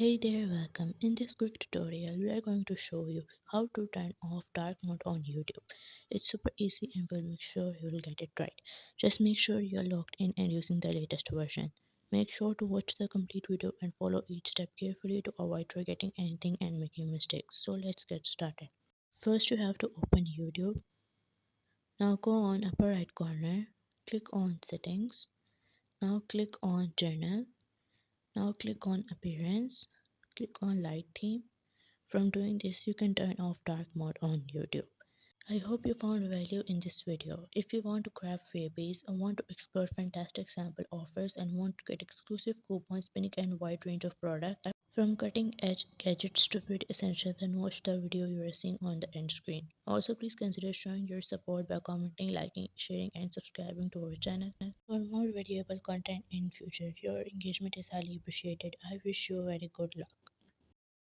Hey there, welcome. In this quick tutorial, we are going to show you how to turn off dark mode on YouTube. It's super easy and we'll make sure you will get it right. Just make sure you are logged in and using the latest version. Make sure to watch the complete video and follow each step carefully to avoid forgetting anything and making mistakes. So let's get started. First, you have to open YouTube. Now go on upper right corner, click on settings. Now click on journal. Now click on appearance. Click on light theme. From doing this, you can turn off dark mode on YouTube. I hope you found value in this video. If you want to grab freebies or want to explore fantastic sample offers and want to get exclusive coupons, pinning and wide range of products from cutting edge gadgets to pretty essential, then watch the video you are seeing on the end screen. Also, please consider showing your support by commenting, liking, sharing and subscribing to our channel for more valuable content in future. Your engagement is highly appreciated. I wish you very good luck.